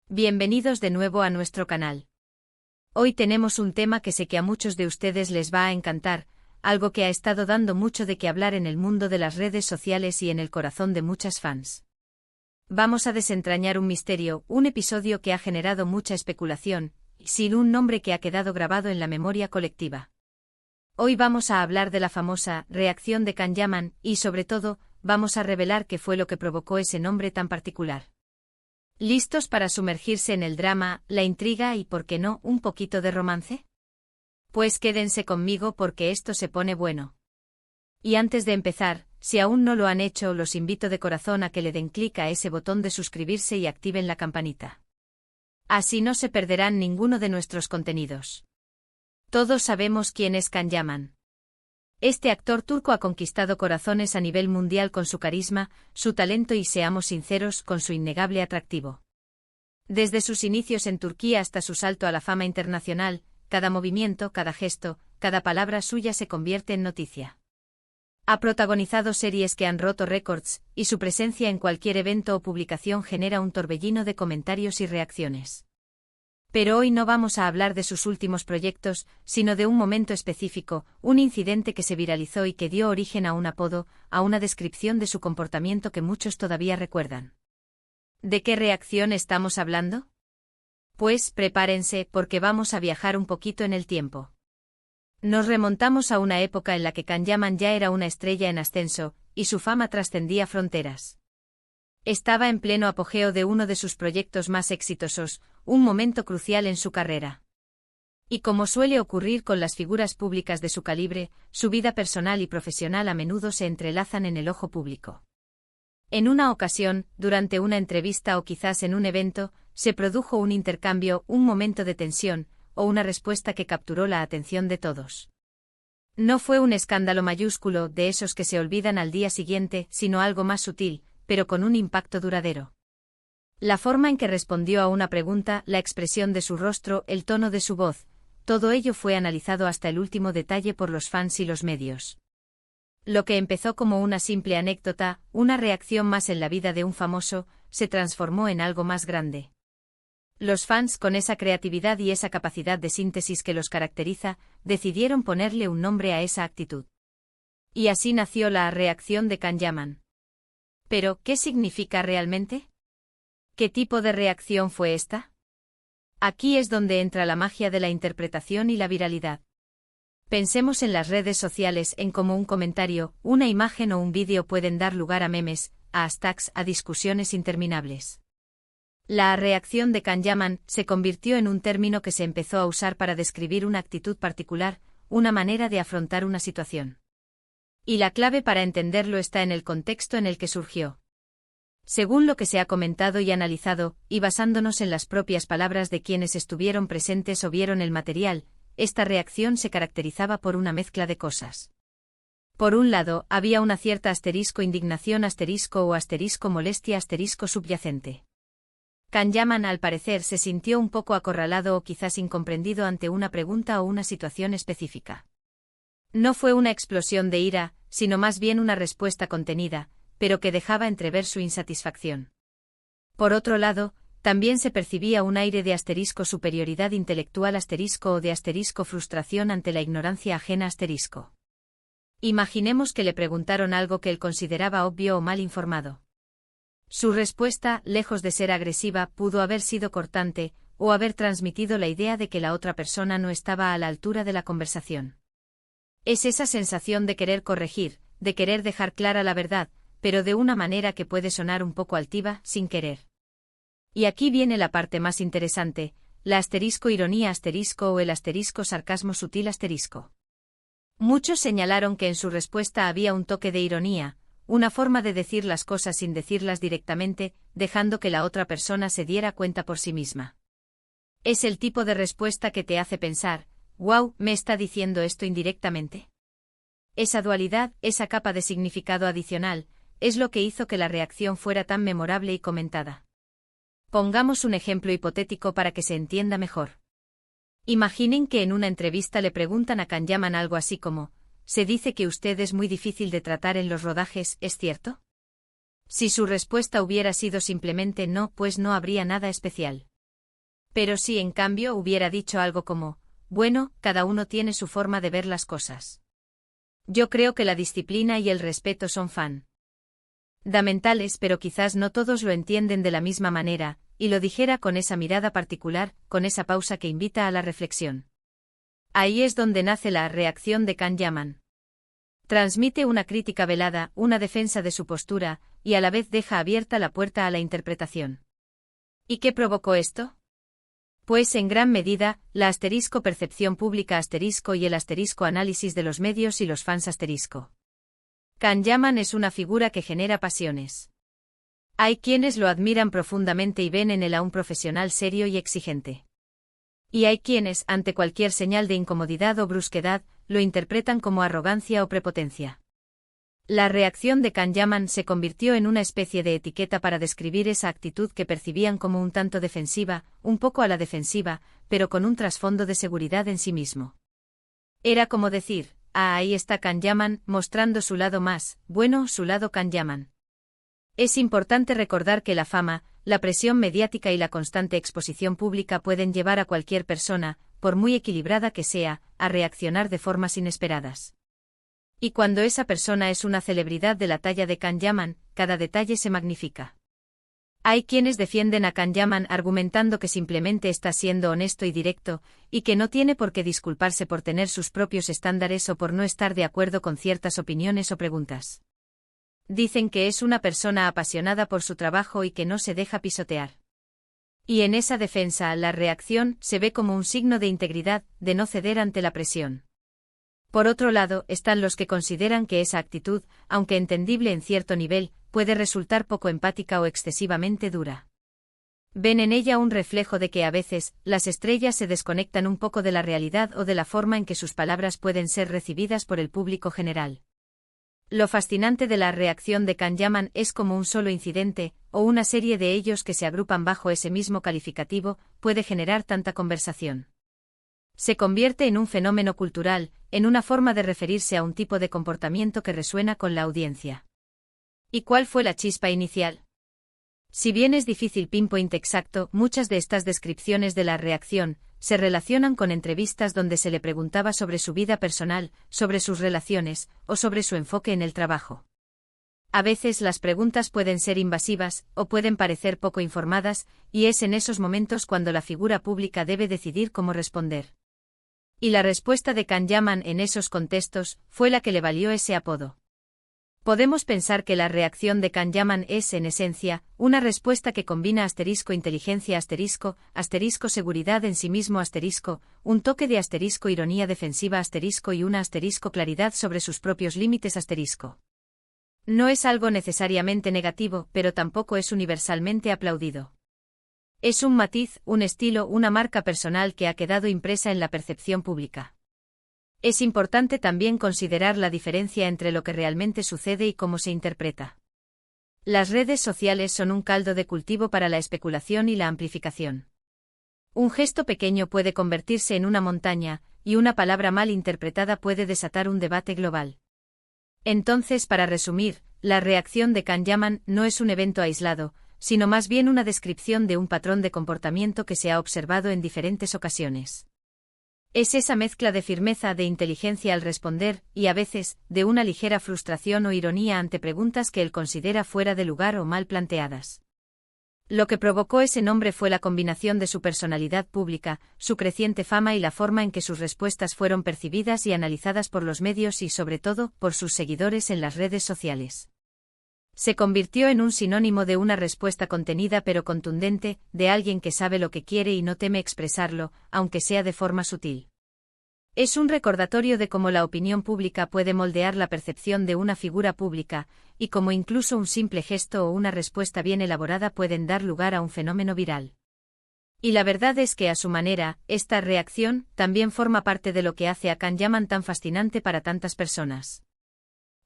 Bienvenidos de nuevo a nuestro canal. Hoy tenemos un tema que sé que a muchos de ustedes les va a encantar, algo que ha estado dando mucho de qué hablar en el mundo de las redes sociales y en el corazón de muchas fans. Vamos a desentrañar un misterio, un episodio que ha generado mucha especulación, sin un nombre que ha quedado grabado en la memoria colectiva. Hoy vamos a hablar de la famosa reacción de Can Yaman y, sobre todo, vamos a revelar qué fue lo que provocó ese nombre tan particular. ¿Listos para sumergirse en el drama, la intriga y, por qué no, un poquito de romance? Pues quédense conmigo porque esto se pone bueno. Y antes de empezar, si aún no lo han hecho, los invito de corazón a que le den clic a ese botón de suscribirse y activen la campanita. Así no se perderán ninguno de nuestros contenidos. Todos sabemos quién es Can Yaman. Este actor turco ha conquistado corazones a nivel mundial con su carisma, su talento y, seamos sinceros, con su innegable atractivo. Desde sus inicios en Turquía hasta su salto a la fama internacional, cada movimiento, cada gesto, cada palabra suya se convierte en noticia. Ha protagonizado series que han roto récords, y su presencia en cualquier evento o publicación genera un torbellino de comentarios y reacciones. Pero hoy no vamos a hablar de sus últimos proyectos, sino de un momento específico, un incidente que se viralizó y que dio origen a un apodo, a una descripción de su comportamiento que muchos todavía recuerdan. ¿De qué reacción estamos hablando? Pues prepárense porque vamos a viajar un poquito en el tiempo. Nos remontamos a una época en la que Can Yaman ya era una estrella en ascenso, y su fama trascendía fronteras. Estaba en pleno apogeo de uno de sus proyectos más exitosos, un momento crucial en su carrera. Y como suele ocurrir con las figuras públicas de su calibre, su vida personal y profesional a menudo se entrelazan en el ojo público. En una ocasión, durante una entrevista o quizás en un evento, se produjo un intercambio, un momento de tensión, o una respuesta que capturó la atención de todos. No fue un escándalo mayúsculo de esos que se olvidan al día siguiente, sino algo más sutil, pero con un impacto duradero. La forma en que respondió a una pregunta, la expresión de su rostro, el tono de su voz, todo ello fue analizado hasta el último detalle por los fans y los medios. Lo que empezó como una simple anécdota, una reacción más en la vida de un famoso, se transformó en algo más grande. Los fans, con esa creatividad y esa capacidad de síntesis que los caracteriza, decidieron ponerle un nombre a esa actitud. Y así nació la reacción de Can Yaman. Pero, ¿qué significa realmente? ¿Qué tipo de reacción fue esta? Aquí es donde entra la magia de la interpretación y la viralidad. Pensemos en las redes sociales, en cómo un comentario, una imagen o un vídeo pueden dar lugar a memes, a hashtags, a discusiones interminables. La reacción de Can Yaman se convirtió en un término que se empezó a usar para describir una actitud particular, una manera de afrontar una situación. Y la clave para entenderlo está en el contexto en el que surgió. Según lo que se ha comentado y analizado, y basándonos en las propias palabras de quienes estuvieron presentes o vieron el material, esta reacción se caracterizaba por una mezcla de cosas. Por un lado, había una cierta indignación o molestia subyacente. Can Yaman al parecer se sintió un poco acorralado o quizás incomprendido ante una pregunta o una situación específica. No fue una explosión de ira, sino más bien una respuesta contenida, pero que dejaba entrever su insatisfacción. Por otro lado, también se percibía un aire de superioridad intelectual o de frustración ante la ignorancia ajena . Imaginemos que le preguntaron algo que él consideraba obvio o mal informado. Su respuesta, lejos de ser agresiva, pudo haber sido cortante, o haber transmitido la idea de que la otra persona no estaba a la altura de la conversación. Es esa sensación de querer corregir, de querer dejar clara la verdad, pero de una manera que puede sonar un poco altiva, sin querer. Y aquí viene la parte más interesante, la ironía o el sarcasmo sutil . Muchos señalaron que en su respuesta había un toque de ironía, una forma de decir las cosas sin decirlas directamente, dejando que la otra persona se diera cuenta por sí misma. Es el tipo de respuesta que te hace pensar, «Wow, ¿me está diciendo esto indirectamente?». Esa dualidad, esa capa de significado adicional, es lo que hizo que la reacción fuera tan memorable y comentada. Pongamos un ejemplo hipotético para que se entienda mejor. Imaginen que en una entrevista le preguntan a Can Yaman algo así como, «Se dice que usted es muy difícil de tratar en los rodajes, ¿es cierto?». Si su respuesta hubiera sido simplemente no, pues no habría nada especial. Pero si en cambio hubiera dicho algo como, bueno, cada uno tiene su forma de ver las cosas. Yo creo que la disciplina y el respeto son fundamentales, pero quizás no todos lo entienden de la misma manera, y lo dijera con esa mirada particular, con esa pausa que invita a la reflexión. Ahí es donde nace la reacción de Can Yaman. Transmite una crítica velada, una defensa de su postura, y a la vez deja abierta la puerta a la interpretación. ¿Y qué provocó esto? Pues en gran medida, la percepción pública y el análisis de los medios y los fans . Can Yaman es una figura que genera pasiones. Hay quienes lo admiran profundamente y ven en él a un profesional serio y exigente. Y hay quienes, ante cualquier señal de incomodidad o brusquedad, lo interpretan como arrogancia o prepotencia. La reacción de Can Yaman se convirtió en una especie de etiqueta para describir esa actitud que percibían como un tanto defensiva, un poco a la defensiva, pero con un trasfondo de seguridad en sí mismo. Era como decir, ahí está Can Yaman, mostrando su lado más, bueno, su lado Can Yaman. Es importante recordar que la fama, la presión mediática y la constante exposición pública pueden llevar a cualquier persona, por muy equilibrada que sea, a reaccionar de formas inesperadas. Y cuando esa persona es una celebridad de la talla de Can Yaman, cada detalle se magnifica. Hay quienes defienden a Can Yaman argumentando que simplemente está siendo honesto y directo, y que no tiene por qué disculparse por tener sus propios estándares o por no estar de acuerdo con ciertas opiniones o preguntas. Dicen que es una persona apasionada por su trabajo y que no se deja pisotear. Y en esa defensa, la reacción se ve como un signo de integridad, de no ceder ante la presión. Por otro lado, están los que consideran que esa actitud, aunque entendible en cierto nivel, puede resultar poco empática o excesivamente dura. Ven en ella un reflejo de que a veces, las estrellas se desconectan un poco de la realidad o de la forma en que sus palabras pueden ser recibidas por el público general. Lo fascinante de la reacción de Can Yaman es como un solo incidente, o una serie de ellos que se agrupan bajo ese mismo calificativo, puede generar tanta conversación. Se convierte en un fenómeno cultural, en una forma de referirse a un tipo de comportamiento que resuena con la audiencia. ¿Y cuál fue la chispa inicial? Si bien es difícil pinpoint exacto, muchas de estas descripciones de la reacción se relacionan con entrevistas donde se le preguntaba sobre su vida personal, sobre sus relaciones, o sobre su enfoque en el trabajo. A veces las preguntas pueden ser invasivas, o pueden parecer poco informadas, y es en esos momentos cuando la figura pública debe decidir cómo responder. Y la respuesta de Can Yaman en esos contextos fue la que le valió ese apodo. Podemos pensar que la reacción de Can Yaman es, en esencia, una respuesta que combina inteligencia seguridad en sí mismo un toque de ironía defensiva y una claridad sobre sus propios límites . No es algo necesariamente negativo, pero tampoco es universalmente aplaudido. Es un matiz, un estilo, una marca personal que ha quedado impresa en la percepción pública. Es importante también considerar la diferencia entre lo que realmente sucede y cómo se interpreta. Las redes sociales son un caldo de cultivo para la especulación y la amplificación. Un gesto pequeño puede convertirse en una montaña, y una palabra mal interpretada puede desatar un debate global. Entonces, para resumir, la reacción de Can Yaman no es un evento aislado, sino más bien una descripción de un patrón de comportamiento que se ha observado en diferentes ocasiones. Es esa mezcla de firmeza, de inteligencia al responder, y a veces, de una ligera frustración o ironía ante preguntas que él considera fuera de lugar o mal planteadas. Lo que provocó ese nombre fue la combinación de su personalidad pública, su creciente fama y la forma en que sus respuestas fueron percibidas y analizadas por los medios y, sobre todo, por sus seguidores en las redes sociales. Se convirtió en un sinónimo de una respuesta contenida pero contundente, de alguien que sabe lo que quiere y no teme expresarlo, aunque sea de forma sutil. Es un recordatorio de cómo la opinión pública puede moldear la percepción de una figura pública, y cómo incluso un simple gesto o una respuesta bien elaborada pueden dar lugar a un fenómeno viral. Y la verdad es que a su manera, esta reacción también forma parte de lo que hace a Can Yaman tan fascinante para tantas personas.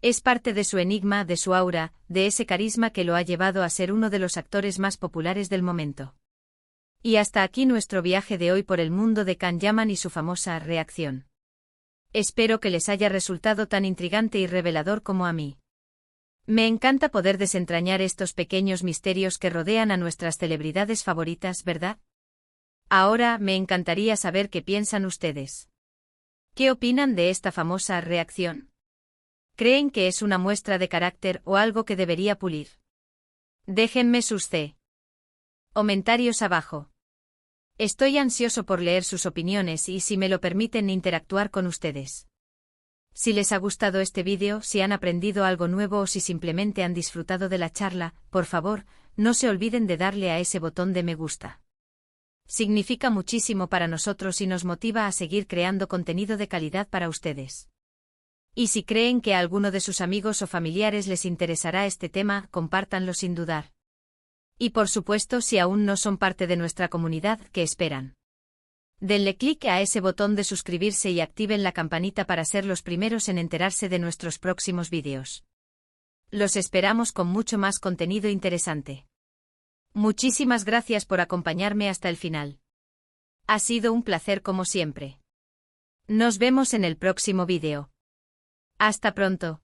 Es parte de su enigma, de su aura, de ese carisma que lo ha llevado a ser uno de los actores más populares del momento. Y hasta aquí nuestro viaje de hoy por el mundo de Can Yaman y su famosa reacción. Espero que les haya resultado tan intrigante y revelador como a mí. Me encanta poder desentrañar estos pequeños misterios que rodean a nuestras celebridades favoritas, ¿verdad? Ahora me encantaría saber qué piensan ustedes. ¿Qué opinan de esta famosa reacción? ¿Creen que es una muestra de carácter o algo que debería pulir? Déjenme sus comentarios abajo. Estoy ansioso por leer sus opiniones y, si me lo permiten, interactuar con ustedes. Si les ha gustado este vídeo, si han aprendido algo nuevo o si simplemente han disfrutado de la charla, por favor, no se olviden de darle a ese botón de me gusta. Significa muchísimo para nosotros y nos motiva a seguir creando contenido de calidad para ustedes. Y si creen que a alguno de sus amigos o familiares les interesará este tema, compártanlo sin dudar. Y por supuesto, si aún no son parte de nuestra comunidad, ¿qué esperan? Denle clic a ese botón de suscribirse y activen la campanita para ser los primeros en enterarse de nuestros próximos vídeos. Los esperamos con mucho más contenido interesante. Muchísimas gracias por acompañarme hasta el final. Ha sido un placer como siempre. Nos vemos en el próximo vídeo. Hasta pronto.